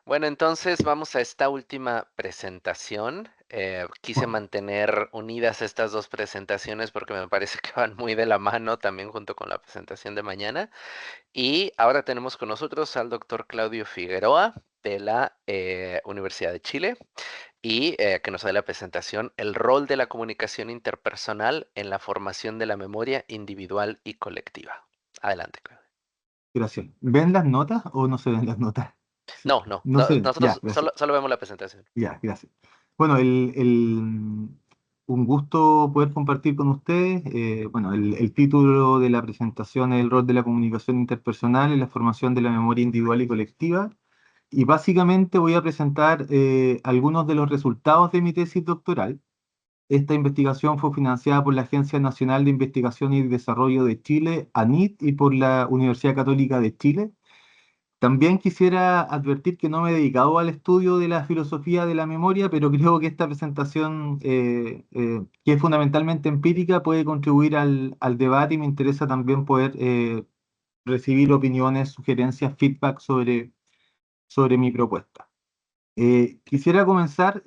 Bueno, entonces vamos a esta última presentación. Quise Bueno, mantener unidas estas dos presentaciones porque me parece que van muy de la mano también junto con la presentación de mañana. Y ahora tenemos con nosotros al doctor Claudio Figueroa de la Universidad de Chile y que nos da la presentación El rol de la comunicación interpersonal en la formación de la memoria individual y colectiva. Adelante, Claudio. gracias. ¿Ven las notas o no se ven las notas? Sí, No, no, no se ven. Ya, nosotros gracias. solo vemos la presentación. Ya, gracias. Bueno, un gusto poder compartir con ustedes. Bueno, el título de la presentación es El rol de la comunicación interpersonal en la formación de la memoria individual y colectiva. Y básicamente voy a presentar algunos de los resultados de mi tesis doctoral. Esta investigación fue financiada por la Agencia Nacional de Investigación y Desarrollo de Chile, ANIT, y por la Universidad Católica de Chile. También quisiera advertir que no me he dedicado al estudio de la filosofía de la memoria, pero creo que esta presentación, que es fundamentalmente empírica, puede contribuir al debate y me interesa también poder recibir opiniones, sugerencias, feedback sobre mi propuesta. Quisiera comenzar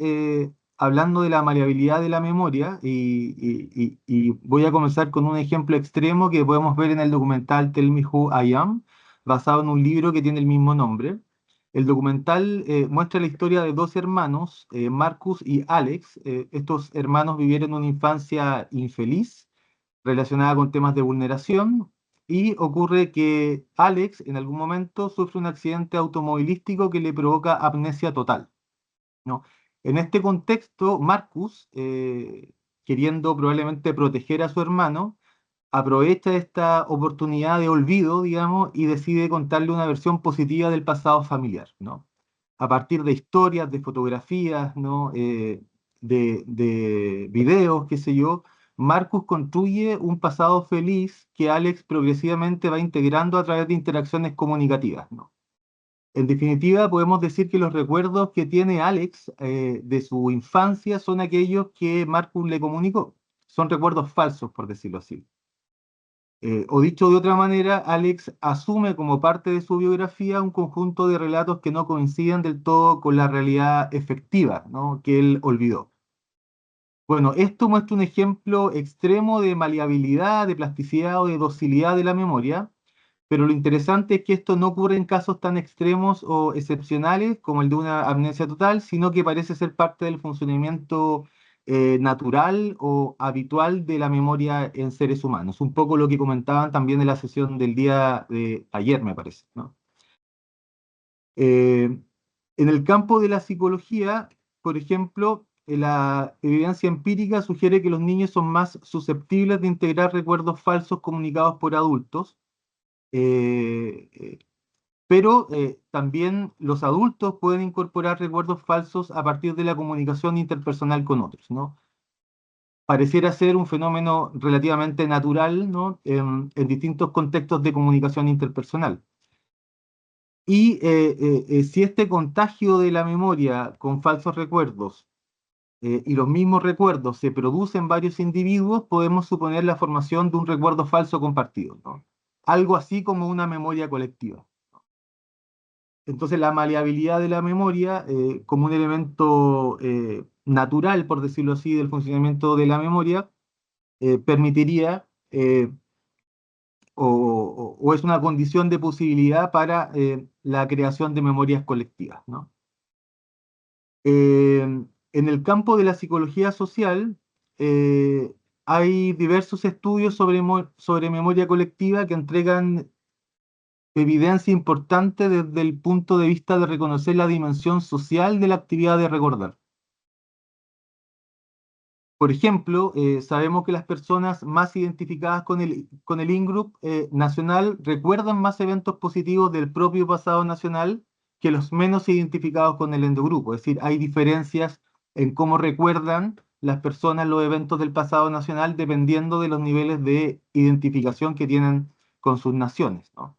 hablando de la maleabilidad de la memoria y voy a comenzar con un ejemplo extremo que podemos ver en el documental Tell Me Who I Am, basado en un libro que tiene el mismo nombre. El documental muestra la historia de dos hermanos, Marcus y Alex. Estos hermanos vivieron una infancia infeliz relacionada con temas de vulneración y ocurre que Alex en algún momento sufre un accidente automovilístico que le provoca amnesia total, ¿no? En este contexto, Marcus, queriendo probablemente proteger a su hermano, aprovecha esta oportunidad de olvido, digamos, y decide contarle una versión positiva del pasado familiar, ¿no? A partir de historias, de fotografías, ¿no? De videos, qué sé yo, Marcus construye un pasado feliz que Alex progresivamente va integrando a través de interacciones comunicativas, ¿no? En definitiva, podemos decir que los recuerdos que tiene Alex de su infancia son aquellos que Marcus le comunicó. Son recuerdos falsos, por decirlo así. O dicho de otra manera, Alex asume como parte de su biografía un conjunto de relatos que no coinciden del todo con la realidad efectiva, ¿no? Que él olvidó. Bueno, esto muestra un ejemplo extremo de maleabilidad, de plasticidad o de docilidad de la memoria, pero lo interesante es que esto no ocurre en casos tan extremos o excepcionales como el de una amnesia total, sino que parece ser parte del funcionamiento natural o habitual de la memoria en seres humanos. Un poco lo que comentaban también en la sesión del día de ayer, me parece, ¿no? Eh, en el campo de la psicología, por ejemplo, la evidencia empírica sugiere que los niños son más susceptibles de integrar recuerdos falsos comunicados por adultos, eh, eh, pero también los adultos pueden incorporar recuerdos falsos a partir de la comunicación interpersonal con otros, ¿no? Pareciera ser un fenómeno relativamente natural, ¿no? En distintos contextos de comunicación interpersonal. Y si este contagio de la memoria con falsos recuerdos y los mismos recuerdos se producen en varios individuos, podemos suponer la formación de un recuerdo falso compartido, ¿no? Algo así como una memoria colectiva. Entonces, la maleabilidad de la memoria, como un elemento natural, por decirlo así, del funcionamiento de la memoria, permitiría o es una condición de posibilidad para la creación de memorias colectivas, ¿no? En el campo de la psicología social, eh, hay diversos estudios sobre memoria colectiva que entregan evidencia importante desde el punto de vista de reconocer la dimensión social de la actividad de recordar. Por ejemplo, sabemos que las personas más identificadas con el in-group nacional recuerdan más eventos positivos del propio pasado nacional que los menos identificados con el endogrupo. Es decir, hay diferencias en cómo recuerdan las personas los eventos del pasado nacional dependiendo de los niveles de identificación que tienen con sus naciones, ¿no?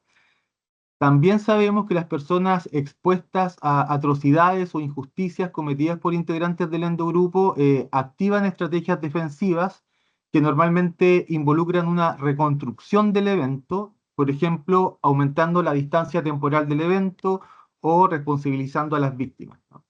También sabemos que las personas expuestas a atrocidades o injusticias cometidas por integrantes del endogrupo activan estrategias defensivas que normalmente involucran una reconstrucción del evento, por ejemplo, aumentando la distancia temporal del evento o responsabilizando a las víctimas, ¿no?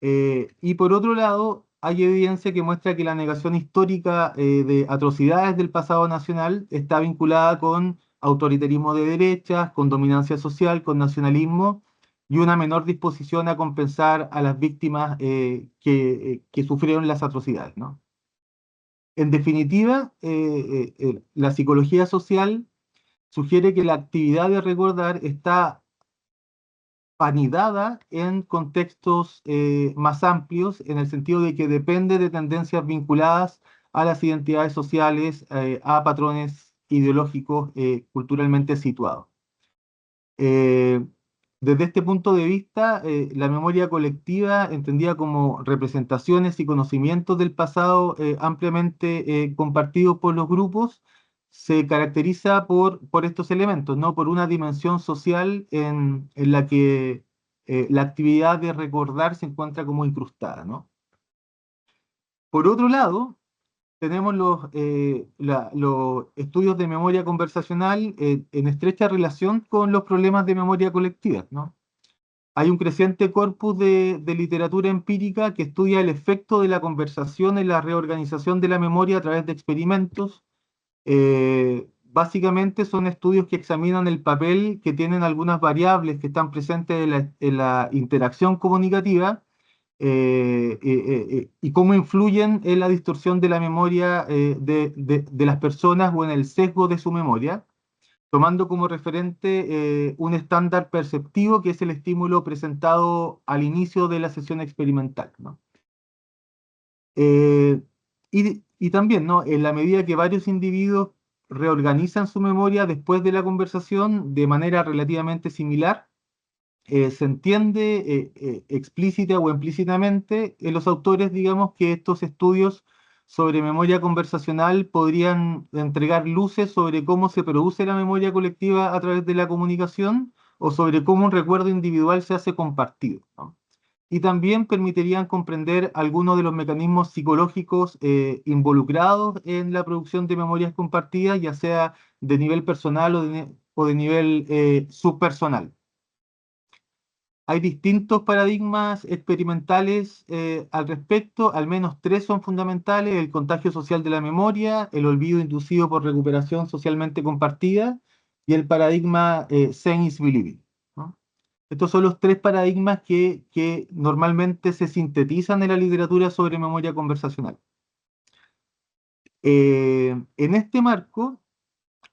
Y por otro lado, hay evidencia que muestra que la negación histórica de atrocidades del pasado nacional está vinculada con autoritarismo de derechas, con dominancia social, con nacionalismo y una menor disposición a compensar a las víctimas que sufrieron las atrocidades, ¿no? En definitiva, la psicología social sugiere que la actividad de recordar está anidada en contextos más amplios, en el sentido de que depende de tendencias vinculadas a las identidades sociales, a patrones ideológicos culturalmente situados. Eh, Desde este punto de vista, la memoria colectiva, entendida como representaciones y conocimientos del pasado ampliamente compartidos por los grupos, se caracteriza por estos elementos, ¿no? Por una dimensión social en la que la actividad de recordar se encuentra como incrustada, ¿no? Por otro lado, tenemos los estudios de memoria conversacional en estrecha relación con los problemas de memoria colectiva, ¿no? Hay un creciente corpus de literatura empírica que estudia el efecto de la conversación en la reorganización de la memoria a través de experimentos. Básicamente son estudios que examinan el papel que tienen algunas variables que están presentes en la interacción comunicativa y cómo influyen en la distorsión de la memoria de las personas o en el sesgo de su memoria, tomando como referente un estándar perceptivo que es el estímulo presentado al inicio de la sesión experimental, ¿no? Eh, y también, ¿no? En la medida que varios individuos reorganizan su memoria después de la conversación de manera relativamente similar, se entiende explícita o implícitamente en los autores, digamos, que estos estudios sobre memoria conversacional podrían entregar luces sobre cómo se produce la memoria colectiva a través de la comunicación o sobre cómo un recuerdo individual se hace compartido, ¿no? Y también permitirían comprender algunos de los mecanismos psicológicos involucrados en la producción de memorias compartidas, ya sea de nivel personal o de nivel subpersonal. Hay distintos paradigmas experimentales al respecto, al menos tres son fundamentales: el contagio social de la memoria, el olvido inducido por recuperación socialmente compartida y el paradigma Seeing is Believing, ¿no? Estos son los tres paradigmas que normalmente se sintetizan en la literatura sobre memoria conversacional. En este marco,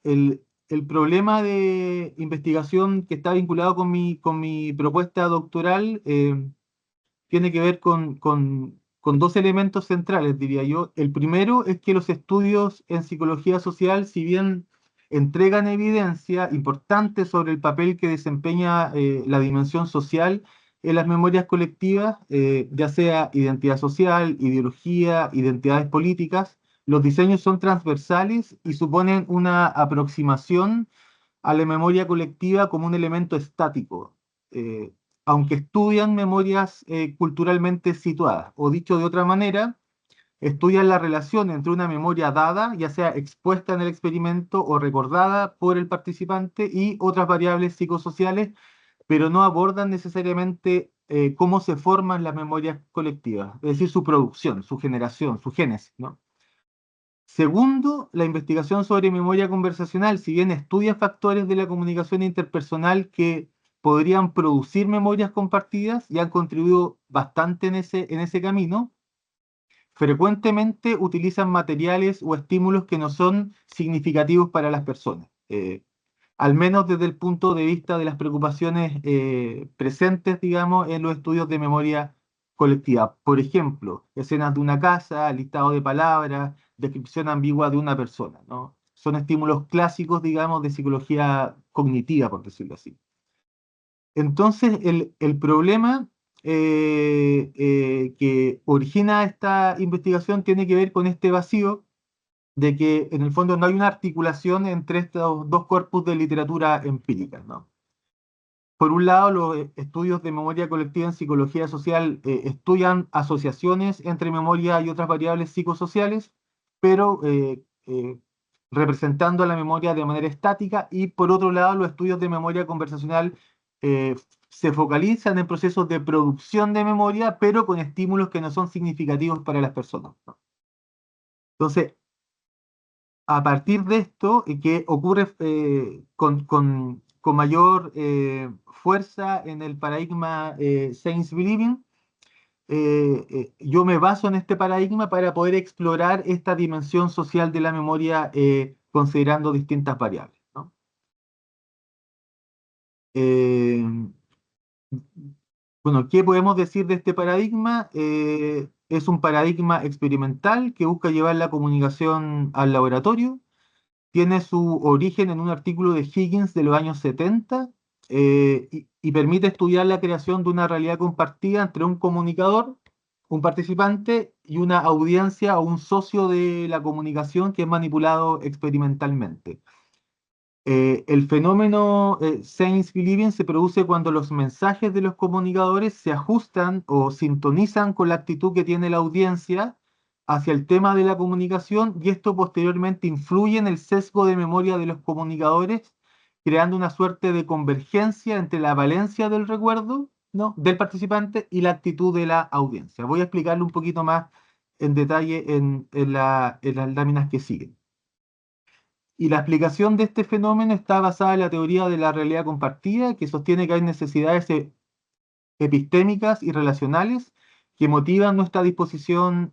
el problema de investigación que está vinculado con mi propuesta doctoral tiene que ver con dos elementos centrales, diría yo. El primero es que los estudios en psicología social, si bien entregan evidencia importante sobre el papel que desempeña la dimensión social en las memorias colectivas, ya sea identidad social, ideología, identidades políticas, los diseños son transversales y suponen una aproximación a la memoria colectiva como un elemento estático, eh, aunque estudian memorias culturalmente situadas. O dicho de otra manera, estudian la relación entre una memoria dada, ya sea expuesta en el experimento o recordada por el participante, y otras variables psicosociales, pero no abordan necesariamente cómo se forman las memorias colectivas, es decir, su producción, su generación, su génesis, ¿no? Segundo, la investigación sobre memoria conversacional, si bien estudia factores de la comunicación interpersonal que podrían producir memorias compartidas y han contribuido bastante en ese camino, frecuentemente utilizan materiales o estímulos que no son significativos para las personas, al menos desde el punto de vista de las preocupaciones presentes, digamos, en los estudios de memoria colectiva. Por ejemplo, escenas de una casa, listado de palabras, descripción ambigua de una persona, ¿no? Son estímulos clásicos, digamos, de psicología cognitiva, por decirlo así. Entonces, el problema que origina esta investigación tiene que ver con este vacío de que en el fondo no hay una articulación entre estos dos corpus de literatura empírica, ¿no? Por un lado, los estudios de memoria colectiva en psicología social estudian asociaciones entre memoria y otras variables psicosociales, pero representando la memoria de manera estática, y por otro lado, los estudios de memoria conversacional eh, se focalizan en procesos de producción de memoria, pero con estímulos que no son significativos para las personas, ¿no? Entonces, a partir de esto, que ocurre con mayor fuerza en el paradigma Science Believing, yo me baso en este paradigma para poder explorar esta dimensión social de la memoria considerando distintas variables, ¿no? Eh, bueno, ¿qué podemos decir de este paradigma? Es un paradigma experimental que busca llevar la comunicación al laboratorio. Tiene su origen en un artículo de Higgins de los años 70 y permite estudiar la creación de una realidad compartida entre un comunicador, un participante y una audiencia o un socio de la comunicación que es manipulado experimentalmente. El fenómeno Science Believing se produce cuando los mensajes de los comunicadores se ajustan o sintonizan con la actitud que tiene la audiencia hacia el tema de la comunicación y esto posteriormente influye en el sesgo de memoria de los comunicadores, creando una suerte de convergencia entre la valencia del recuerdo, ¿no?, del participante y la actitud de la audiencia. Voy a explicarlo un poquito más en detalle en las láminas que siguen. Y la explicación de este fenómeno está basada en la teoría de la realidad compartida, que sostiene que hay necesidades epistémicas y relacionales que motivan nuestra disposición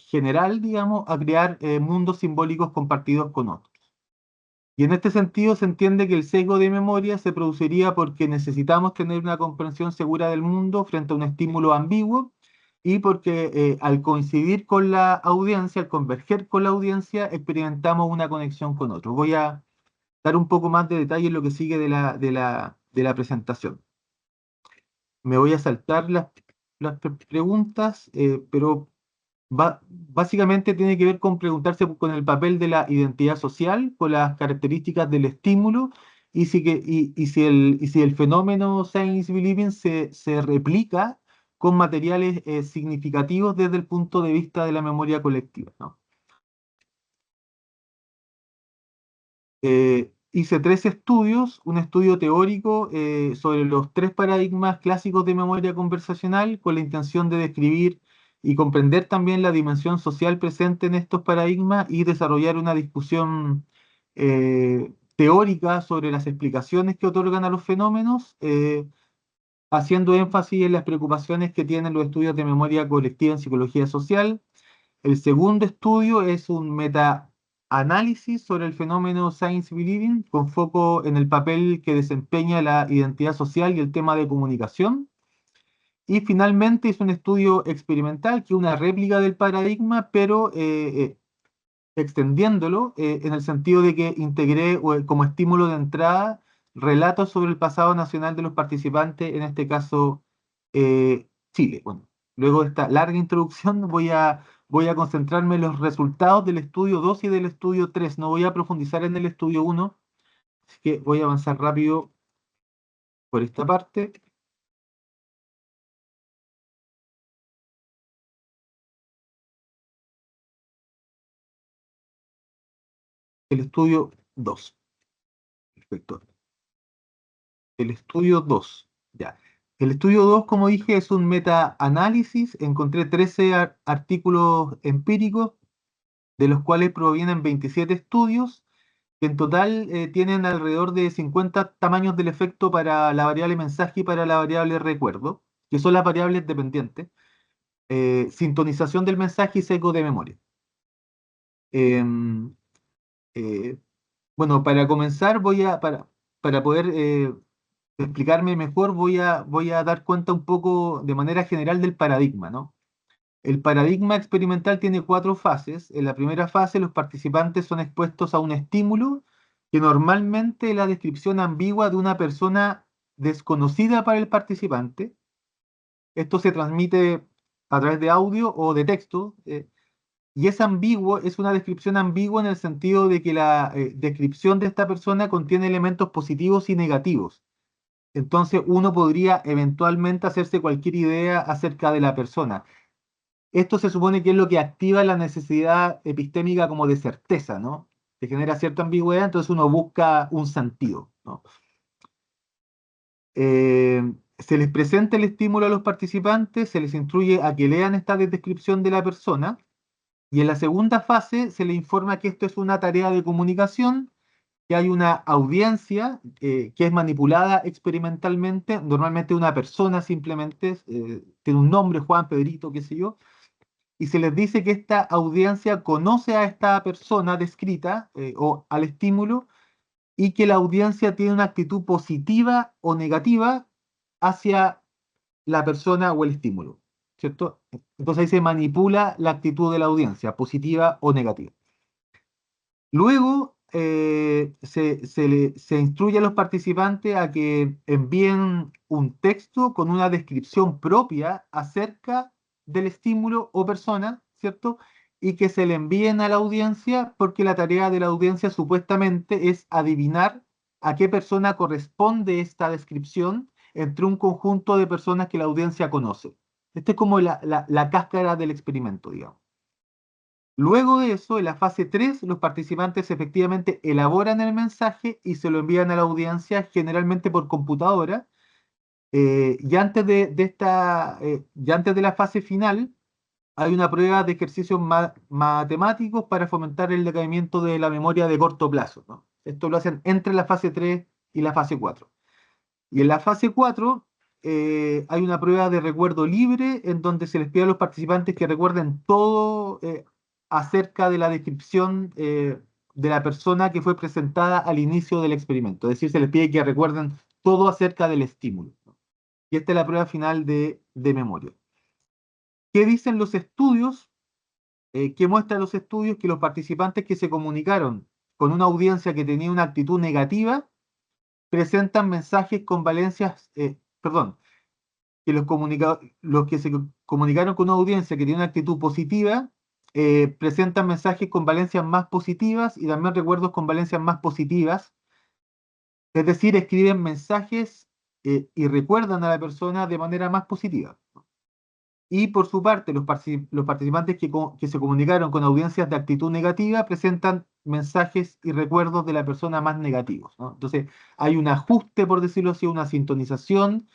general, digamos, a crear mundos simbólicos compartidos con otros. Y en este sentido se entiende que el sesgo de memoria se produciría porque necesitamos tener una comprensión segura del mundo frente a un estímulo ambiguo y porque al coincidir con la audiencia, al converger con la audiencia, experimentamos una conexión con otro. Voy a dar un poco más de detalle en lo que sigue de la presentación. Me voy a saltar las preguntas, pero básicamente tiene que ver con preguntarse con el papel de la identidad social, con las características del estímulo y si el fenómeno Science Believing se replica con materiales significativos desde el punto de vista de la memoria colectiva, ¿no? Hice tres estudios, un estudio teórico sobre los tres paradigmas clásicos de memoria conversacional con la intención de describir y comprender también la dimensión social presente en estos paradigmas y desarrollar una discusión teórica sobre las explicaciones que otorgan a los fenómenos, haciendo énfasis en las preocupaciones que tienen los estudios de memoria colectiva en psicología social. El segundo estudio es un meta-análisis sobre el fenómeno Science Believing, con foco en el papel que desempeña la identidad social y el tema de comunicación. Y finalmente es un estudio experimental, que es una réplica del paradigma, pero extendiéndolo en el sentido de que integré como estímulo de entrada relatos sobre el pasado nacional de los participantes, en este caso Chile. Bueno, luego de esta larga introducción voy a concentrarme en los resultados del estudio 2 y del estudio 3. No voy a profundizar en el estudio 1, así que voy a avanzar rápido por esta parte. El estudio 2. Perfecto. El estudio 2. Ya. El estudio 2, como dije, es un meta-análisis. Encontré 13 artículos empíricos, de los cuales provienen 27 estudios, que en total tienen alrededor de 50 tamaños del efecto para la variable mensaje y para la variable recuerdo, que son las variables dependientes, sintonización del mensaje y sesgo de memoria. Em, eh, bueno, para comenzar, para poder explicarme mejor, voy a dar cuenta un poco de manera general del paradigma, ¿no? El paradigma experimental tiene cuatro fases. En la primera fase, los participantes son expuestos a un estímulo que normalmente es la descripción ambigua de una persona desconocida para el participante. Esto se transmite a través de audio o de texto, y es ambiguo, es una descripción ambigua en el sentido de que la descripción de esta persona contiene elementos positivos y negativos. Entonces uno podría eventualmente hacerse cualquier idea acerca de la persona. Esto se supone que es lo que activa la necesidad epistémica como de certeza, ¿no? Que genera cierta ambigüedad, entonces uno busca un sentido, ¿no? Se les presenta el estímulo a los participantes, se les instruye a que lean esta descripción de la persona y en la segunda fase se les informa que esto es una tarea de comunicación, que hay una audiencia que es manipulada experimentalmente, normalmente una persona simplemente, tiene un nombre, Juan, Pedrito, qué sé yo, y se les dice que esta audiencia conoce a esta persona descrita o al estímulo y que la audiencia tiene una actitud positiva o negativa hacia la persona o el estímulo, ¿cierto? Entonces ahí se manipula la actitud de la audiencia, positiva o negativa. Luego se instruye a los participantes a que envíen un texto con una descripción propia acerca del estímulo o persona, ¿cierto? Y que se le envíen a la audiencia porque la tarea de la audiencia supuestamente es adivinar a qué persona corresponde esta descripción entre un conjunto de personas que la audiencia conoce. Esta es como la cáscara del experimento, digamos. Luego de eso, en la fase 3, los participantes efectivamente elaboran el mensaje y se lo envían a la audiencia, generalmente por computadora. Y antes de la fase final, hay una prueba de ejercicios matemáticos para fomentar el decaimiento de la memoria de corto plazo, ¿no? Esto lo hacen entre la fase 3 y la fase 4. Y en la fase 4 hay una prueba de recuerdo libre en donde se les pide a los participantes que recuerden todo acerca de la descripción de la persona que fue presentada al inicio del experimento. Es decir, se les pide que recuerden todo acerca del estímulo. Y esta es la prueba final de memoria. ¿Qué dicen los estudios? ¿Qué muestran los estudios? Que los participantes que se comunicaron con una audiencia que tenía una actitud negativa presentan mensajes con valencias, perdón, que los que se comunicaron con una audiencia que tiene una actitud positiva, presentan mensajes con valencias más positivas y también recuerdos con valencias más positivas, es decir, escriben mensajes y recuerdan a la persona de manera más positiva. Y por su parte, los participantes que se comunicaron con audiencias de actitud negativa presentan mensajes y recuerdos de la persona más negativos, ¿no? Entonces, hay un ajuste, por decirlo así, una sintonización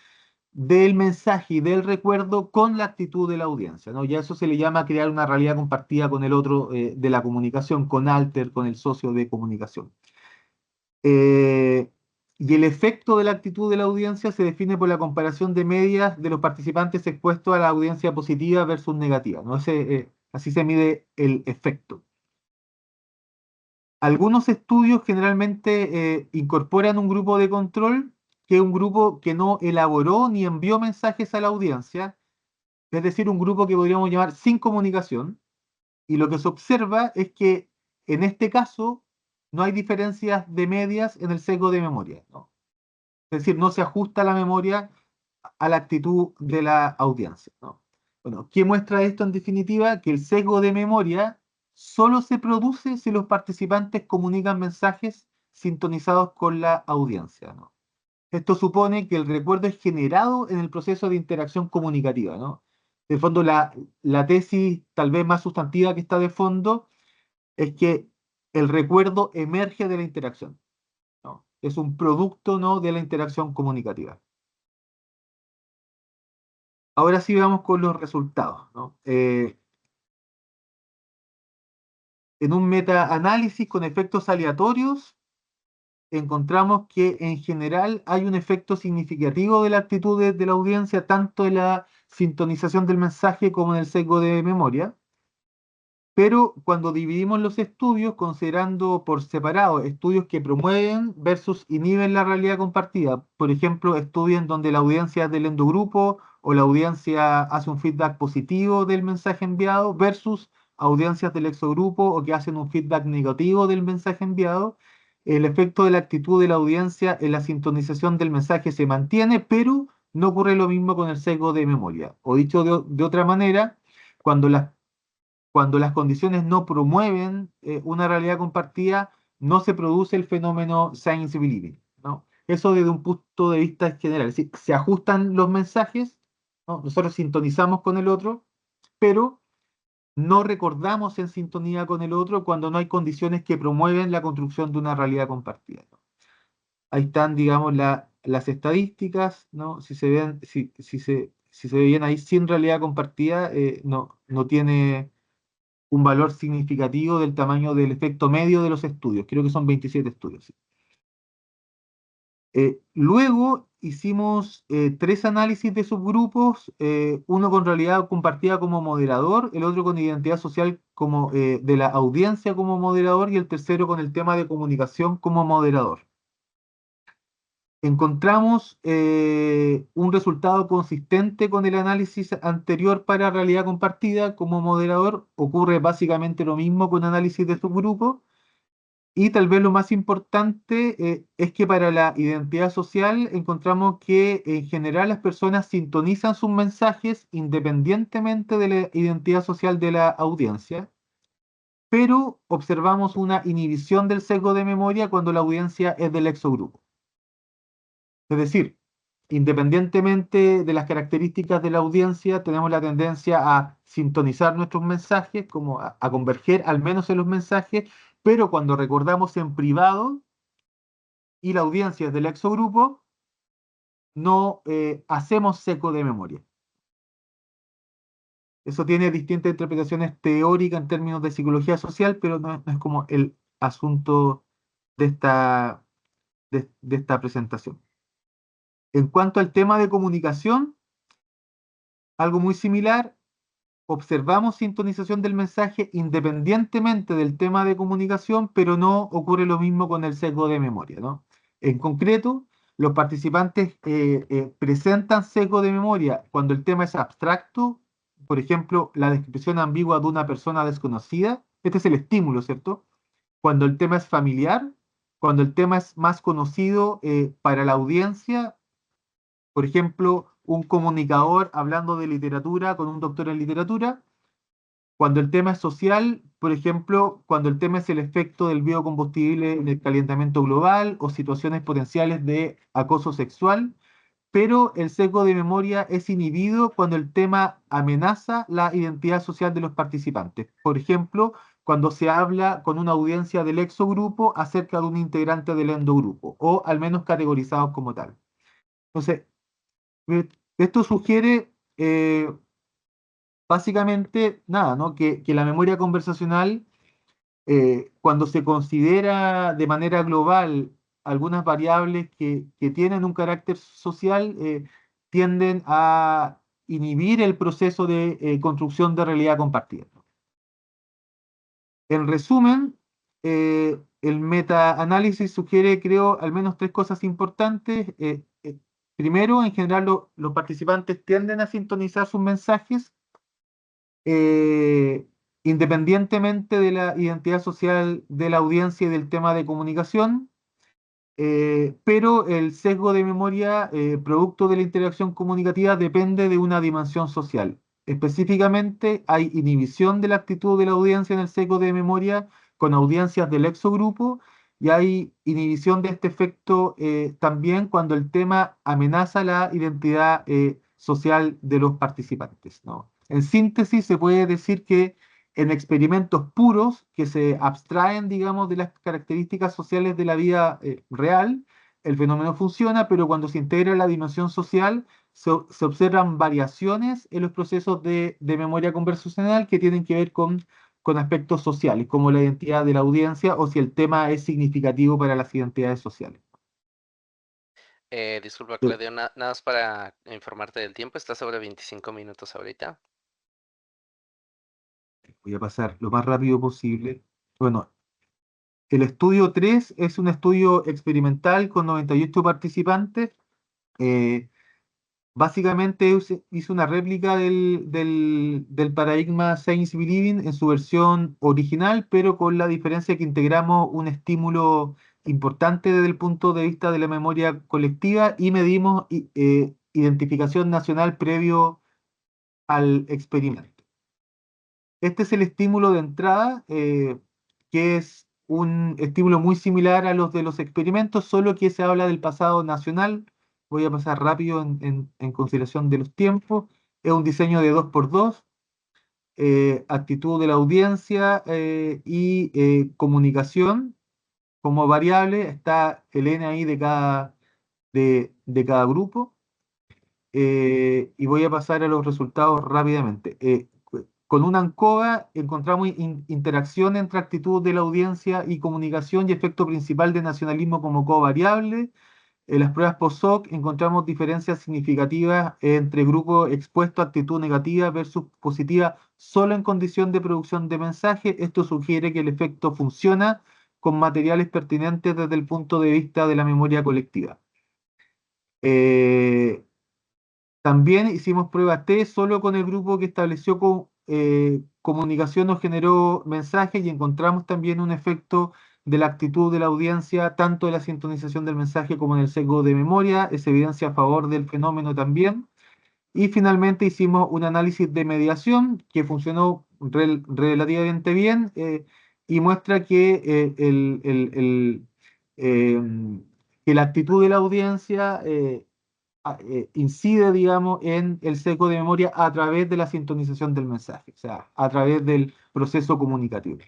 del mensaje y del recuerdo con la actitud de la audiencia, ¿no? Ya eso se le llama crear una realidad compartida con el otro de la comunicación, con Alter, con el socio de comunicación. Eh, y el efecto de la actitud de la audiencia se define por la comparación de medias de los participantes expuestos a la audiencia positiva versus negativa, ¿no? Así se mide el efecto. Algunos estudios generalmente incorporan un grupo de control, que es un grupo que no elaboró ni envió mensajes a la audiencia, es decir, un grupo que podríamos llamar sin comunicación, y lo que se observa es que en este caso no hay diferencias de medias en el sesgo de memoria, ¿no? Es decir, no se ajusta la memoria a la actitud de la audiencia, ¿no? Bueno, ¿qué muestra esto en definitiva? Que el sesgo de memoria solo se produce si los participantes comunican mensajes sintonizados con la audiencia, ¿no? Esto supone que el recuerdo es generado en el proceso de interacción comunicativa, ¿no? De fondo, la tesis tal vez más sustantiva que está de fondo es que el recuerdo emerge de la interacción, ¿no? Es un producto, ¿no?, de la interacción comunicativa. Ahora sí vamos con los resultados, ¿no? En un metaanálisis con efectos aleatorios, encontramos que en general hay un efecto significativo de la actitud de la audiencia, tanto en la sintonización del mensaje como en el sesgo de memoria. Pero cuando dividimos los estudios, considerando por separado estudios que promueven versus inhiben la realidad compartida, por ejemplo, estudios en donde la audiencia es del endogrupo o la audiencia hace un feedback positivo del mensaje enviado versus audiencias del exogrupo o que hacen un feedback negativo del mensaje enviado, el efecto de la actitud de la audiencia en la sintonización del mensaje se mantiene, pero no ocurre lo mismo con el sesgo de memoria. O dicho de otra manera, cuando las condiciones no promueven una realidad compartida, no se produce el fenómeno science believing, ¿no? Eso desde un punto de vista general. Es decir, se ajustan los mensajes, ¿no? Nosotros sintonizamos con el otro, pero no recordamos en sintonía con el otro cuando no hay condiciones que promueven la construcción de una realidad compartida, ¿no? Ahí están, digamos, las estadísticas, ¿no? Si se veían ahí sin realidad compartida, no tiene un valor significativo del tamaño del efecto medio de los estudios. Creo que son 27 estudios. Luego hicimos tres análisis de subgrupos, uno con realidad compartida como moderador, el otro con identidad social como, de la audiencia como moderador y el tercero con el tema de comunicación como moderador. Encontramos un resultado consistente con el análisis anterior para realidad compartida como moderador. Ocurre básicamente lo mismo con análisis de subgrupos. Y tal vez lo más importante es que para la identidad social encontramos que en general las personas sintonizan sus mensajes independientemente de la identidad social de la audiencia, pero observamos una inhibición del sesgo de memoria cuando la audiencia es del exogrupo. Es decir, independientemente de las características de la audiencia, tenemos la tendencia a sintonizar nuestros mensajes, como a converger al menos en los mensajes, pero cuando recordamos en privado y la audiencia es del exogrupo, no hacemos seco de memoria. Eso tiene distintas interpretaciones teóricas en términos de psicología social, pero no es como el asunto de esta presentación. En cuanto al tema de comunicación, algo muy similar, observamos sintonización del mensaje independientemente del tema de comunicación, pero no ocurre lo mismo con el sesgo de memoria, ¿no? En concreto, los participantes presentan sesgo de memoria cuando el tema es abstracto, por ejemplo, la descripción ambigua de una persona desconocida, este es el estímulo, ¿cierto? Cuando el tema es familiar, cuando el tema es más conocido para la audiencia, por ejemplo, un comunicador hablando de literatura con un doctor en literatura, cuando el tema es social, por ejemplo, cuando el tema es el efecto del biocombustible en el calentamiento global o situaciones potenciales de acoso sexual, pero el sesgo de memoria es inhibido cuando el tema amenaza la identidad social de los participantes. Por ejemplo, cuando se habla con una audiencia del exogrupo acerca de un integrante del endogrupo, o al menos categorizados como tal. Entonces, esto sugiere básicamente nada, ¿no? Que la memoria conversacional, cuando se considera de manera global algunas variables que tienen un carácter social, tienden a inhibir el proceso de construcción de realidad compartida. En resumen, el metaanálisis sugiere, creo, al menos tres cosas importantes. Primero, en general, los participantes tienden a sintonizar sus mensajes eh, independientemente de la identidad social de la audiencia y del tema de comunicación, pero el sesgo de memoria producto de la interacción comunicativa depende de una dimensión social. Específicamente, hay inhibición de la actitud de la audiencia en el sesgo de memoria con audiencias del exogrupo y hay inhibición de este efecto también cuando el tema amenaza la identidad social de los participantes, ¿no? En síntesis, se puede decir que en experimentos puros que se abstraen, digamos, de las características sociales de la vida real, el fenómeno funciona, pero cuando se integra la dimensión social, se observan variaciones en los procesos de memoria conversacional que tienen que ver con aspectos sociales, como la identidad de la audiencia o si el tema es significativo para las identidades sociales. Disculpa, Eh, Claudio, nada más para informarte del tiempo, está sobre 25 minutos ahorita. Voy a pasar lo más rápido posible. Bueno, el estudio 3 es un estudio experimental con 98 participantes. Eh, Básicamente hizo una réplica del paradigma Science Believing en su versión original, pero con la diferencia que integramos un estímulo importante desde el punto de vista de la memoria colectiva y medimos identificación nacional previo al experimento. Este es el estímulo de entrada, que es un estímulo muy similar a los de los experimentos, solo que se habla del pasado nacional. Voy a pasar rápido en consideración de los tiempos. Es un diseño de 2x2, actitud de la audiencia y comunicación como variable. Está el N ahí de cada grupo. Y voy a pasar a los resultados rápidamente. Con una ANCOVA encontramos interacción entre actitud de la audiencia y comunicación y efecto principal de nacionalismo como covariable. En las pruebas post-hoc encontramos diferencias significativas entre grupos expuestos a actitud negativa versus positiva solo en condición de producción de mensaje. Esto sugiere que el efecto funciona con materiales pertinentes desde el punto de vista de la memoria colectiva. Eh, También hicimos pruebas T solo con el grupo que estableció comunicación o generó mensajes y encontramos también un efecto de la actitud de la audiencia, tanto de la sintonización del mensaje como en el sesgo de memoria, es evidencia a favor del fenómeno también. Y finalmente hicimos un análisis de mediación que funcionó relativamente bien y muestra que, que la actitud de la audiencia incide, digamos, en el sesgo de memoria a través de la sintonización del mensaje, o sea, a través del proceso comunicativo.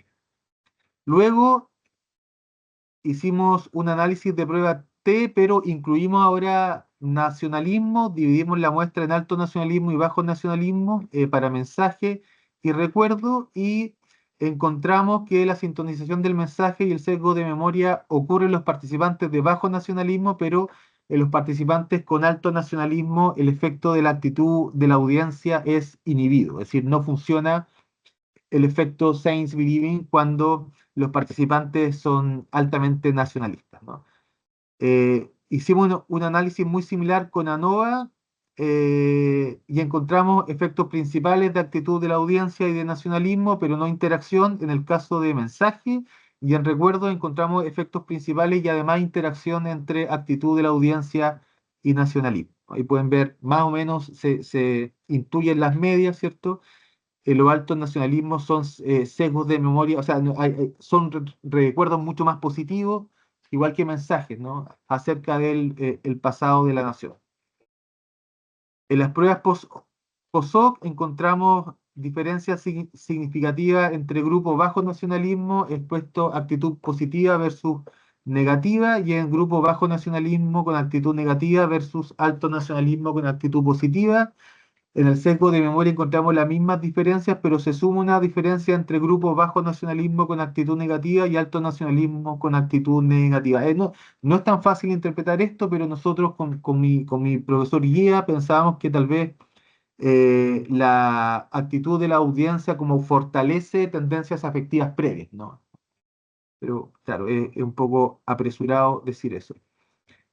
Luego hicimos un análisis de prueba T, pero incluimos ahora nacionalismo, dividimos la muestra en alto nacionalismo y bajo nacionalismo para mensaje y recuerdo y encontramos que la sintonización del mensaje y el sesgo de memoria ocurre en los participantes de bajo nacionalismo, pero en los participantes con alto nacionalismo el efecto de la actitud de la audiencia es inhibido, es decir, no funciona el efecto Science Believing cuando los participantes son altamente nacionalistas, ¿no? Hicimos un análisis muy similar con ANOVA y encontramos efectos principales de actitud de la audiencia y de nacionalismo, pero no interacción en el caso de mensaje. Y en recuerdo encontramos efectos principales y además interacción entre actitud de la audiencia y nacionalismo. Ahí pueden ver, más o menos se intuyen las medias, ¿cierto? Los altos nacionalismos son sesgos de memoria, o sea, son recuerdos mucho más positivos, igual que mensajes, ¿no? Acerca del el pasado de la nación. En las pruebas post-hoc encontramos diferencias significativas entre grupos bajo nacionalismo expuesto a actitud positiva versus negativa y en grupos bajo nacionalismo con actitud negativa versus alto nacionalismo con actitud positiva. En el sesgo de memoria encontramos las mismas diferencias, pero se suma una diferencia entre grupos bajo nacionalismo con actitud negativa y alto nacionalismo con actitud negativa. No es tan fácil interpretar esto, pero nosotros con mi profesor guía pensábamos que tal vez la actitud de la audiencia como fortalece tendencias afectivas previas, ¿no? Pero claro, es un poco apresurado decir eso.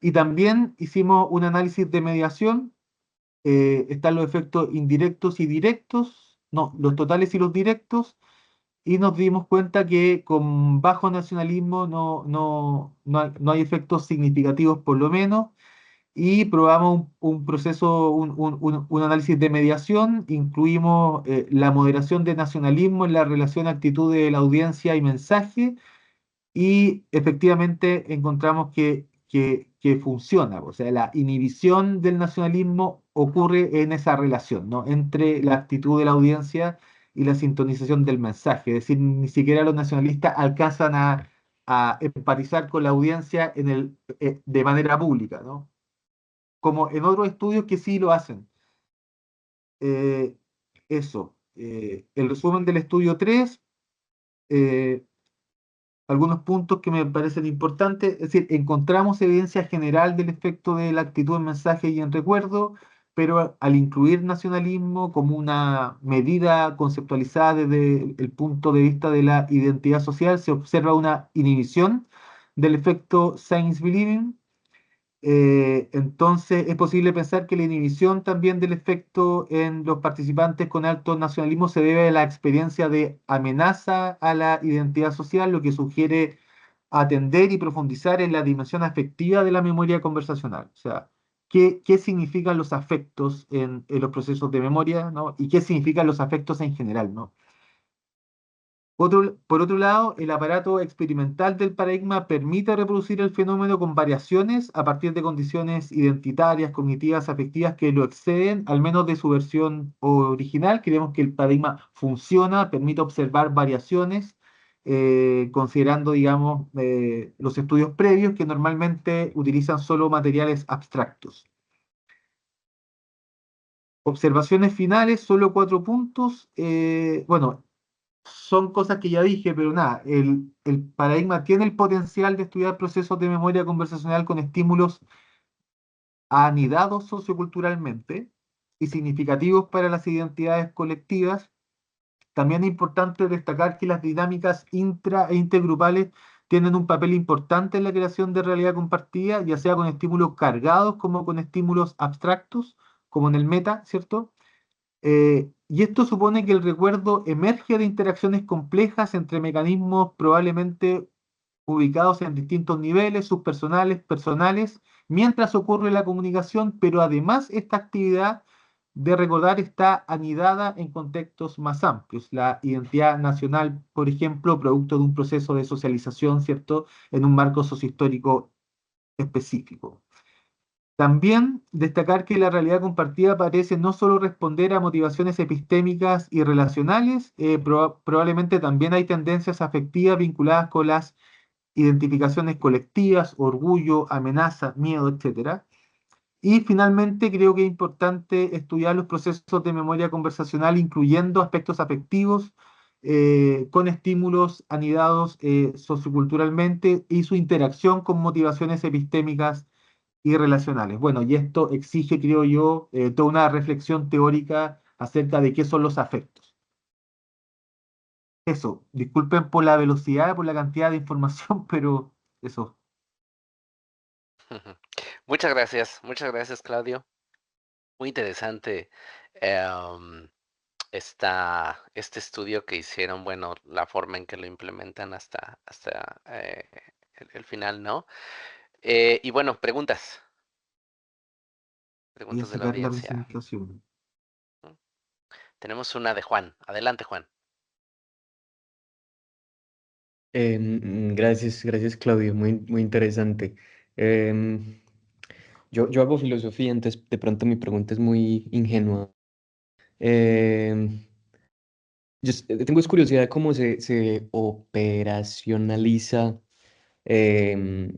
Y también hicimos un análisis de mediación. Están los efectos indirectos y directos, no, los totales y los directos, y nos dimos cuenta que con bajo nacionalismo no hay efectos significativos por lo menos, y probamos un proceso, un análisis de mediación, incluimos la moderación de nacionalismo en la relación actitud de la audiencia y mensaje, y efectivamente encontramos que funciona, o sea, la inhibición del nacionalismo ocurre en esa relación, ¿no? Entre la actitud de la audiencia y la sintonización del mensaje, es decir, ni siquiera los nacionalistas alcanzan a empatizar con la audiencia de manera pública, ¿no? Como en otros estudios que sí lo hacen. Eh, el resumen del estudio 3. Algunos puntos que me parecen importantes, es decir, encontramos evidencia general del efecto de la actitud en mensaje y en recuerdo, pero al incluir nacionalismo como una medida conceptualizada desde el punto de vista de la identidad social, se observa una inhibición del efecto Science Believing. Entonces, es posible pensar que la inhibición también del efecto en los participantes con alto nacionalismo se debe a la experiencia de amenaza a la identidad social, lo que sugiere atender y profundizar en la dimensión afectiva de la memoria conversacional. O sea, qué significan los afectos en los procesos de memoria, ¿no? Y qué significan los afectos en general, ¿no? Por otro lado, el aparato experimental del paradigma permite reproducir el fenómeno con variaciones a partir de condiciones identitarias, cognitivas, afectivas que lo exceden, al menos de su versión original. Creemos que el paradigma funciona, permite observar variaciones considerando, digamos, los estudios previos que normalmente utilizan solo materiales abstractos. Observaciones finales, solo 4 puntos. Bueno, son cosas que ya dije, pero nada, el paradigma tiene el potencial de estudiar procesos de memoria conversacional con estímulos anidados socioculturalmente y significativos para las identidades colectivas. También es importante destacar que las dinámicas intra e intergrupales tienen un papel importante en la creación de realidad compartida, ya sea con estímulos cargados como con estímulos abstractos, como en el meta, ¿cierto? Y esto supone que el recuerdo emerge de interacciones complejas entre mecanismos probablemente ubicados en distintos niveles, subpersonales, personales, mientras ocurre la comunicación, pero además esta actividad de recordar está anidada en contextos más amplios. La identidad nacional, por ejemplo, producto de un proceso de socialización, ¿cierto?, en un marco sociohistórico específico. También destacar que la realidad compartida parece no solo responder a motivaciones epistémicas y relacionales, probablemente también hay tendencias afectivas vinculadas con las identificaciones colectivas, orgullo, amenaza, miedo, etcétera. Y finalmente creo que es importante estudiar los procesos de memoria conversacional, incluyendo aspectos afectivos, con estímulos anidados socioculturalmente y su interacción con motivaciones epistémicas y relacionales. Bueno, y esto exige, creo yo, toda una reflexión teórica acerca de qué son los afectos. Eso, disculpen por la velocidad, por la cantidad de información, pero eso. Muchas gracias, Claudio. Muy interesante em, este estudio que hicieron, bueno, la forma en que lo implementan hasta el final, ¿no? Y bueno, Voy a preguntas de la sacar la audiencia. presentación. ¿No? Tenemos una de Juan. Adelante, Juan. Gracias Claudio, muy interesante. Em, yo hago filosofía, entonces de pronto mi pregunta es muy ingenua. Em, Tengo curiosidad de cómo se operacionaliza em,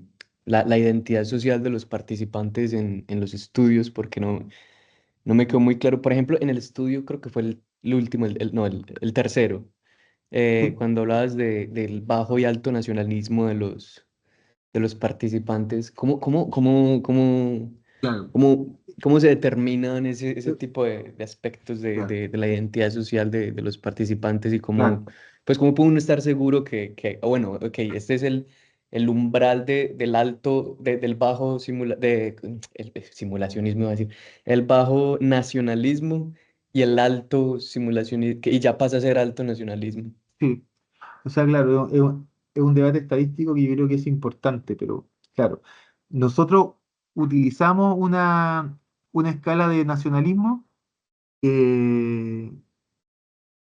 la identidad social de los participantes en los estudios, porque no me quedó muy claro. Por ejemplo, en el estudio creo que fue el último, no, el tercero, Sí, cuando hablabas del bajo y alto nacionalismo de los participantes, claro. cómo se determinan ese Eh, tipo de aspectos Ya, de la identidad social de los participantes y claro. pues cómo puede uno estar seguro bueno, ok, este es el umbral del alto, del bajo el simulacionismo, iba a decir, el bajo nacionalismo y el alto simulacionismo, y ya pasa a ser alto nacionalismo. Sí. O sea, claro, es un debate estadístico que yo creo que es importante, pero claro, nosotros utilizamos una escala de nacionalismo eh,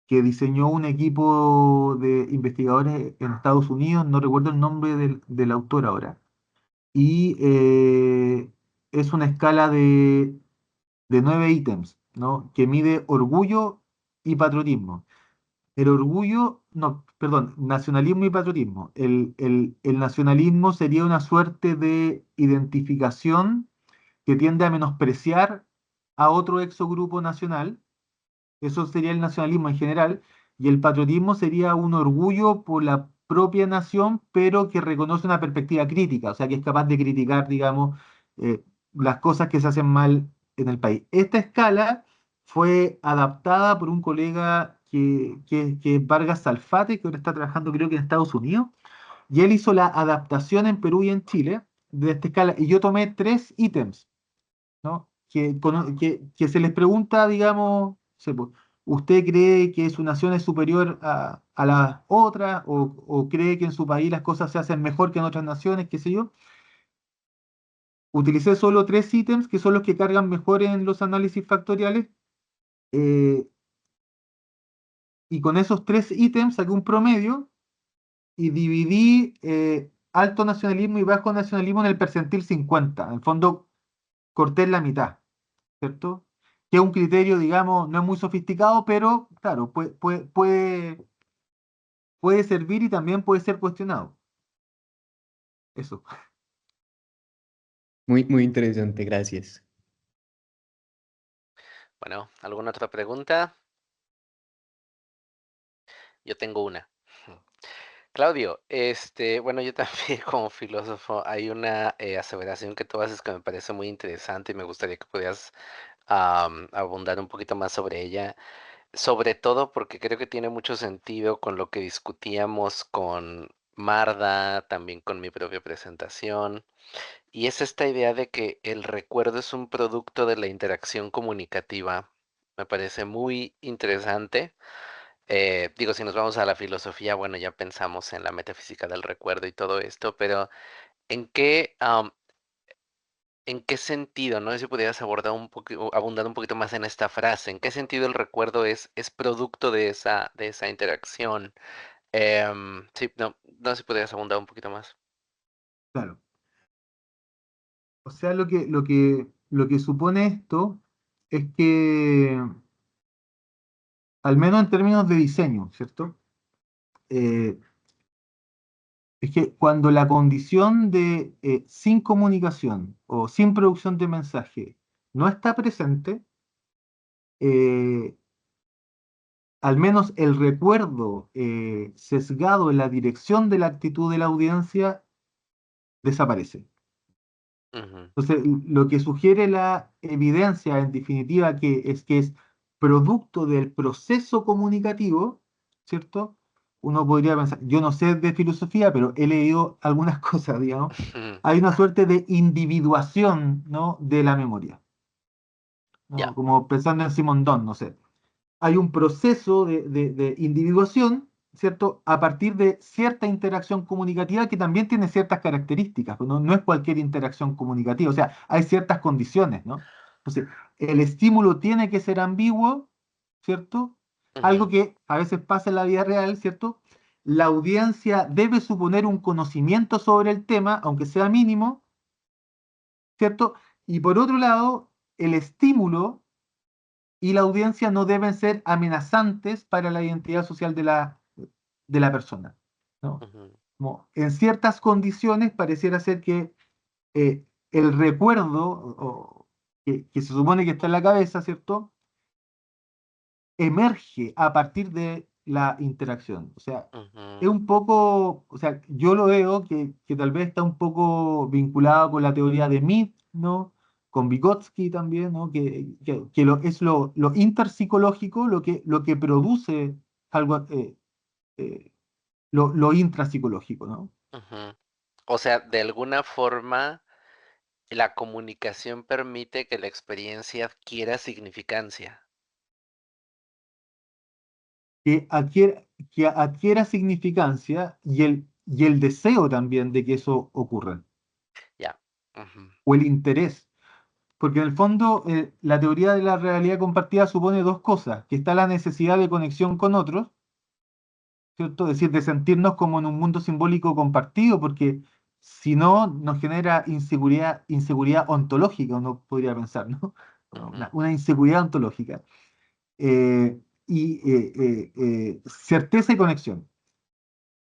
que diseñó un equipo de investigadores en Estados Unidos, no recuerdo el nombre del autor ahora, y es una escala de 9 ítems, ¿no?, que mide orgullo y patriotismo. El orgullo, no, perdón, nacionalismo y patriotismo. El nacionalismo sería una suerte de identificación que tiende a menospreciar a otro exogrupo nacional. Eso sería el nacionalismo en general. Y el patriotismo sería un orgullo por la propia nación, pero que reconoce una perspectiva crítica, o sea, que es capaz de criticar, digamos, eh, las cosas que se hacen mal en el país. Esta escala fue adaptada por un colega que es Vargas Salfate, que ahora está trabajando creo que en Estados Unidos, y él hizo la adaptación en Perú y en Chile de esta escala, y yo tomé 3 ítems, ¿no? Que se les pregunta, digamos, sé, po, ¿usted cree que su nación es superior a las otras o cree que en su país las cosas se hacen mejor que en otras naciones, qué sé yo? Utilicé solo 3 ítems que son los que cargan mejor en los análisis factoriales, eh, y con esos 3 ítems saqué un promedio y dividí alto nacionalismo y bajo nacionalismo en el percentil 50. En el fondo corté en la mitad, ¿cierto? Que es un criterio, digamos, no es muy sofisticado, pero claro, puede servir y también puede ser cuestionado. Eso. Muy, muy interesante, gracias. Bueno, ¿alguna otra pregunta? Yo tengo una. Claudio, bueno, yo también como filósofo hay una aseveración que tú haces que me parece muy interesante y me gustaría que pudieras abundar un poquito más sobre ella, sobre todo porque creo que tiene mucho sentido con lo que discutíamos con Marda, también con mi propia presentación, y es esta idea de que el recuerdo es un producto de la interacción comunicativa. Me parece muy interesante. Digo, si nos vamos a la filosofía, bueno, ya pensamos en la metafísica del recuerdo y todo esto, pero ¿en qué, en qué sentido, no sé si pudieras abordar un poquito, abundar un poquito más en esta frase, en qué sentido el recuerdo es producto de esa interacción? Sí, no, no sé si pudieras abundar un poquito más. Claro. O sea, lo que supone esto es que, al menos en términos de diseño, ¿cierto? Eh, es que cuando la condición de sin comunicación o sin producción de mensaje no está presente, eh, al menos el recuerdo sesgado en la dirección de la actitud de la audiencia desaparece. Ujú, Entonces, lo que sugiere la evidencia, en definitiva, que es producto del proceso comunicativo, ¿cierto? Uno podría pensar, yo no sé de filosofía, pero he leído algunas cosas, digamos. ujú. Hay una suerte de individuación, ¿no? de la memoria, Ya. ¿no? Como pensando en Simondon, no sé. Hay un proceso de individuación, ¿cierto? A partir de cierta interacción comunicativa que también tiene ciertas características, pues. No es cualquier interacción comunicativa, o sea, hay ciertas condiciones, ¿no? Entonces, el estímulo tiene que ser ambiguo, ¿cierto? Algo Ujú, que a veces pasa en la vida real, ¿cierto? La audiencia debe suponer un conocimiento sobre el tema, aunque sea mínimo, ¿cierto? Y por otro lado, el estímulo y la audiencia no deben ser amenazantes para la identidad social de la persona, ¿no? ujú, Como en ciertas condiciones pareciera ser que el recuerdo que se supone que está en la cabeza, ¿cierto? Emerge a partir de la interacción. O sea, es ujú, un poco, o sea, yo lo veo que tal vez está un poco vinculado con la teoría de Mead, ¿no? Con Vygotsky también, ¿no? Que es lo interpsicológico lo que produce algo, lo intrapsicológico, ¿no? ujú. O sea, de alguna forma, la comunicación permite que la experiencia adquiera significancia. Que adquiera significancia y el deseo también de que eso ocurra, Ya. Ujú, o el interés. Porque en el fondo, la teoría de la realidad compartida supone dos cosas, que está la necesidad de conexión con otros, ¿cierto? Es decir, de sentirnos como en un mundo simbólico compartido, porque si no, nos genera inseguridad ontológica, uno podría pensar, ¿no? ujú, Una inseguridad ontológica. Certeza y conexión.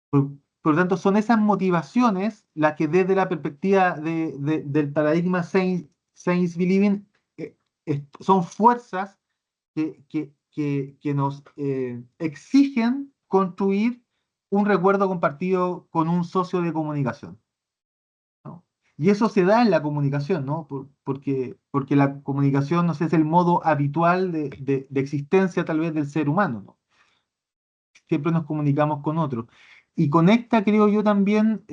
Por, por lo tanto, son esas motivaciones las que desde la perspectiva del paradigma Science Believing son fuerzas que nos exigen construir un recuerdo compartido con un socio de comunicación, ¿no? Y eso se da en la comunicación, ¿no? Porque la comunicación, no sé, es el modo habitual de existencia tal vez del ser humano, ¿no? Siempre nos comunicamos con otros. Y conecta, creo yo, también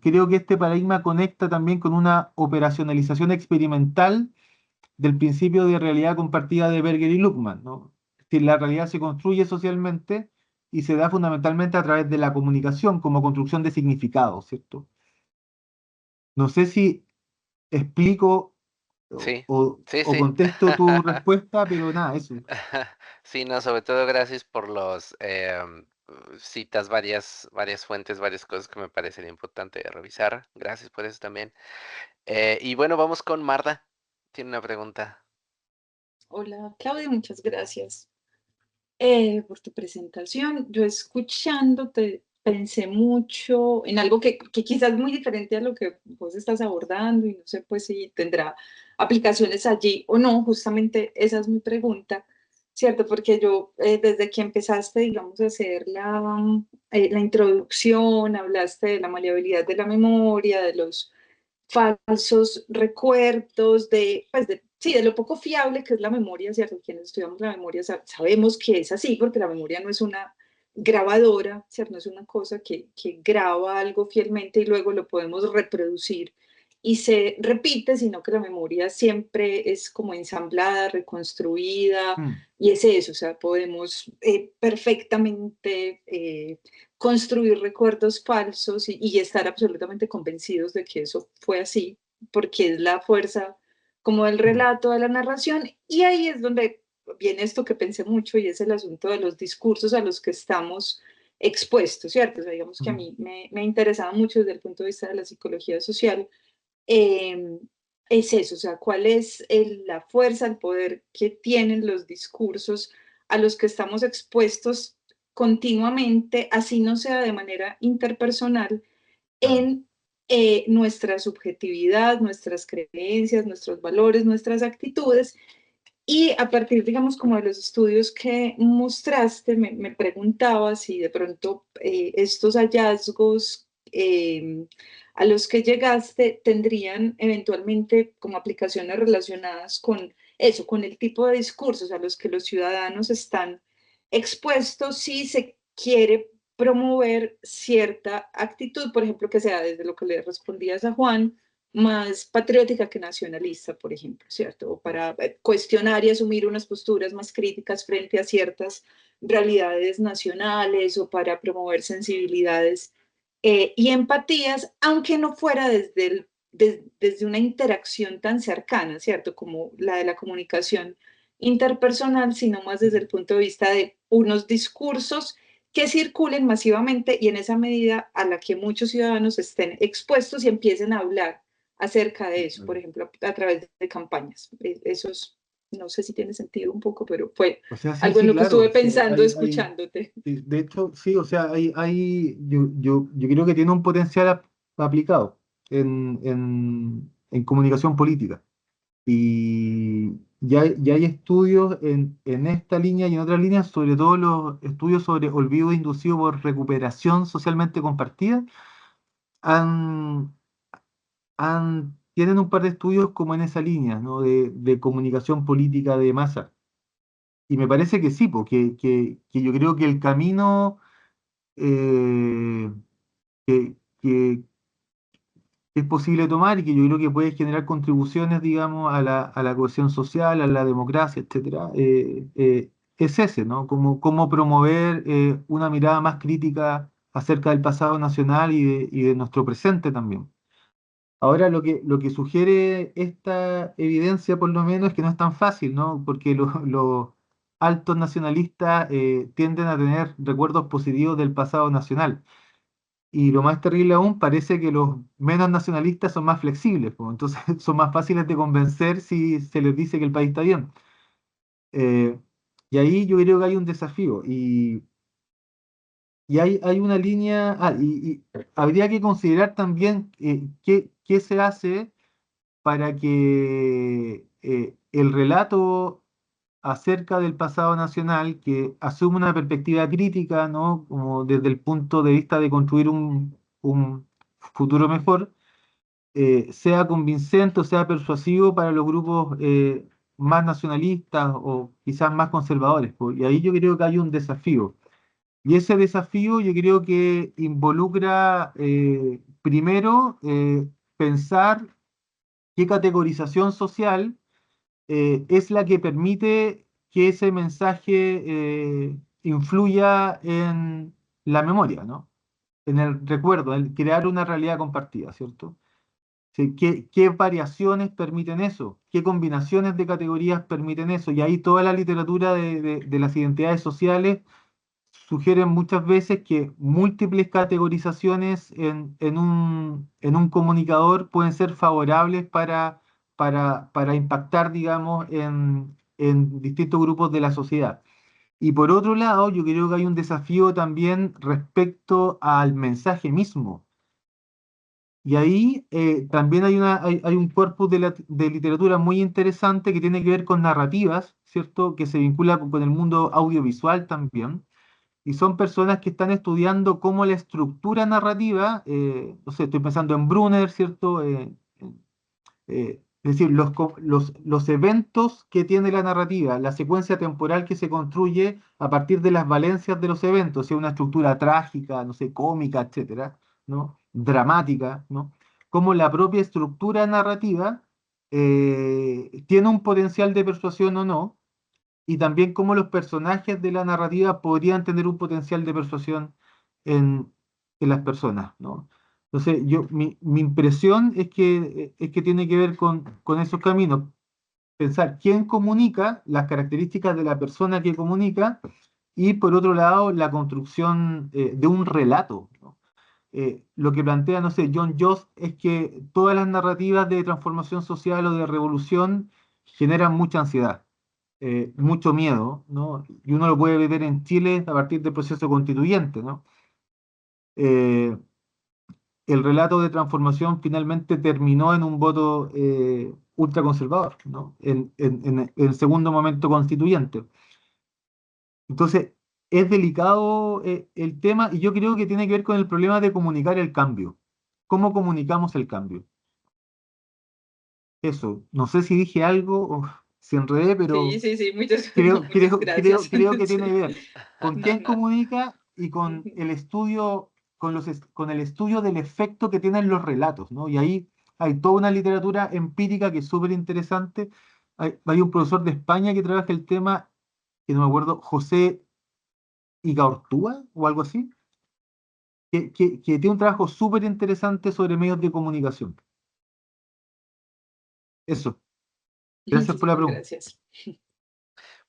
creo que este paradigma conecta también con una operacionalización experimental del principio de realidad compartida de Berger y Luhmann, ¿no? Que la realidad se construye socialmente y se da fundamentalmente a través de la comunicación como construcción de significado, ¿cierto? No sé si explico o, sí, o- sí, o sí. contesto tu respuesta, pero nada, eso. Sí, no, sobre todo gracias por los citas varias fuentes, varias cosas que me parecería importante revisar. Gracias por eso también. Y bueno, vamos con Marda. Tiene una pregunta. Hola, Claudia, muchas gracias. por tu presentación. Yo escuchándote pensé mucho en algo que quizás es muy diferente a lo que vos estás abordando y no sé pues si tendrá aplicaciones allí o no. Justamente esa es mi pregunta, ¿cierto? Porque yo desde que empezaste, digamos, a hacer la introducción, hablaste de la maleabilidad de la memoria, de los falsos recuerdos, sí, de lo poco fiable que es la memoria, ¿cierto? Quienes estudiamos la memoria sabemos que es así, porque la memoria no es una grabadora, ¿cierto? No es una cosa que graba algo fielmente y luego lo podemos reproducir y se repite, sino que la memoria siempre es como ensamblada, reconstruida, y es eso, o sea, podemos perfectamente construir recuerdos falsos y estar absolutamente convencidos de que eso fue así, porque es la fuerza como del relato, de la narración, y ahí es donde viene esto que pensé mucho y es el asunto de los discursos a los que estamos expuestos, ¿cierto? O sea, digamos que a mí me ha interesado mucho desde el punto de vista de la psicología social, eh, es eso, o sea, cuál es la fuerza, el poder que tienen los discursos a los que estamos expuestos continuamente, así no sea de manera interpersonal, en nuestra subjetividad, nuestras creencias, nuestros valores, nuestras actitudes. Y a partir, digamos, como de los estudios que mostraste, me preguntaba si de pronto estos hallazgos a los que llegaste tendrían eventualmente como aplicaciones relacionadas con eso, con el tipo de discursos a los que los ciudadanos están expuestos si se quiere promover cierta actitud, por ejemplo, que sea desde lo que le respondías a Juan, más patriótica que nacionalista, por ejemplo, ¿cierto? O para cuestionar y asumir unas posturas más críticas frente a ciertas realidades nacionales o para promover sensibilidades y empatías, aunque no fuera desde una interacción tan cercana, ¿cierto? Como la de la comunicación interpersonal, sino más desde el punto de vista de unos discursos que circulen masivamente y en esa medida a la que muchos ciudadanos estén expuestos y empiecen a hablar acerca de eso, por ejemplo, a través de campañas. Eso es, no sé si tiene sentido un poco, pero fue O sea, sí, algo en sí, lo que estuve claro. Sí, pensando escuchándote. de hecho, sí, o sea, yo creo que tiene un potencial aplicado en comunicación política. Y ya hay estudios en esta línea y en otras líneas, sobre todo los estudios sobre olvido inducido por recuperación socialmente compartida, han, tienen un par de estudios como en esa línea, ¿no? De comunicación política de masa. Y me parece que sí, porque que yo creo que el camino eh, que es posible tomar y que yo creo que puede generar contribuciones, digamos, a la cohesión social, a la democracia, etcétera, es ese, ¿no? Cómo promover una mirada más crítica acerca del pasado nacional y de nuestro presente también. Ahora lo que sugiere esta evidencia, por lo menos, es que no es tan fácil, ¿no? Porque los altos nacionalistas tienden a tener recuerdos positivos del pasado nacional. Y lo más terrible aún, parece que los menos nacionalistas son más flexibles, pues. Entonces son más fáciles de convencer si se les dice que el país está bien. Eh, y ahí yo creo que hay un desafío. Y hay una línea, y habría que considerar también qué se hace para que el relato acerca del pasado nacional, que asume una perspectiva crítica, ¿no? Como desde el punto de vista de construir un futuro mejor, sea convincente o sea persuasivo para los grupos más nacionalistas o quizás más conservadores, pues. Y ahí yo creo que hay un desafío. Y ese desafío yo creo que involucra primero pensar qué categorización social es la que permite que ese mensaje influya en la memoria, ¿no? En el recuerdo, en crear una realidad compartida, ¿cierto? Sí, qué variaciones permiten eso? ¿Qué combinaciones de categorías permiten eso? Y ahí toda la literatura de las identidades sociales sugieren muchas veces que múltiples categorizaciones en un comunicador pueden ser favorables para impactar, digamos, en distintos grupos de la sociedad. Y por otro lado, yo creo que hay un desafío también respecto al mensaje mismo. Y ahí también hay un corpus de literatura muy interesante que tiene que ver con narrativas, ¿cierto? Que se vincula con el mundo audiovisual también. Y son personas que están estudiando cómo la estructura narrativa, no sé, estoy pensando en Brunner, ¿cierto? Es decir, los eventos que tiene la narrativa, la secuencia temporal que se construye a partir de las valencias de los eventos, sea una estructura trágica, no sé, cómica, etcétera, ¿no? Dramática, ¿no? Como la propia estructura narrativa tiene un potencial de persuasión o no, y también cómo los personajes de la narrativa podrían tener un potencial de persuasión en, en las personas, ¿no? Entonces, mi impresión es que tiene que ver con esos caminos. Pensar quién comunica, las características de la persona que comunica, y por otro lado, la construcción de un relato, ¿no? Lo que plantea, no sé, John Jost es que todas las narrativas de transformación social o de revolución generan mucha ansiedad, mucho miedo, ¿no? Y uno lo puede ver en Chile a partir del proceso constituyente, ¿no? Eh, el relato de transformación finalmente terminó en un voto ultraconservador, ¿no? En el segundo momento constituyente. Entonces, es delicado el tema y yo creo que tiene que ver con el problema de comunicar el cambio. ¿Cómo comunicamos el cambio? Eso, no sé si dije algo o si enredé, Sí, pero sí, sí, muchas, creo, no, muchas creo, creo, gracias. creo que tiene Sí. que ver con No, quién no. comunica y con el estudio, con el estudio del efecto que tienen los relatos, ¿no? Y ahí hay toda una literatura empírica que es súper interesante. Hay un profesor de España que trabaja el tema, que no me acuerdo, José Igaortúa o algo así, que tiene un trabajo súper interesante sobre medios de comunicación. Eso. Gracias por la Muchísimas pregunta. gracias.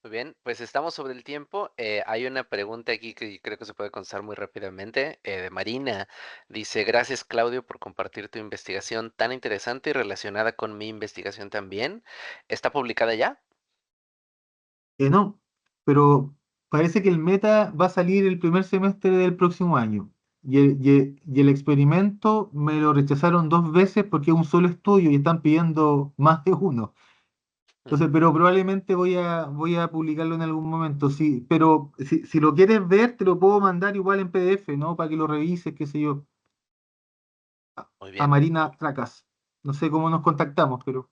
Muy bien, pues estamos sobre el tiempo. Hay una pregunta aquí que creo que se puede contestar muy rápidamente, de Marina. Dice, gracias Claudio por compartir tu investigación tan interesante y relacionada con mi investigación también. ¿Está publicada ya? No, pero parece que el meta va a salir el primer semestre del próximo año. Y el experimento me lo rechazaron 2 veces porque es un solo estudio y están pidiendo más de uno. Entonces, pero probablemente voy a publicarlo en algún momento, sí. Pero si lo quieres ver, te lo puedo mandar igual en PDF, ¿no? Para que lo revises, qué sé yo, Muy a bien. Marina Tracas. No sé cómo nos contactamos, pero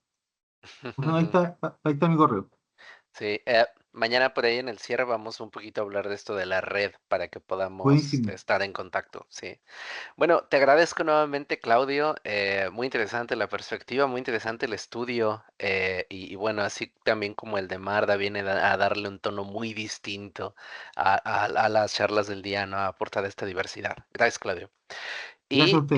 bueno, ahí está mi correo. Sí, mañana por ahí en el cierre vamos un poquito a hablar de esto de la red para que podamos Buenísimo. estar en contacto, sí. Bueno, te agradezco nuevamente, Claudio. Muy interesante la perspectiva, muy interesante el estudio. Y bueno, así también como el de Marda viene a darle un tono muy distinto a las charlas del día, ¿no? Aporta de esta diversidad. Gracias, Claudio. Gracias a Y usted.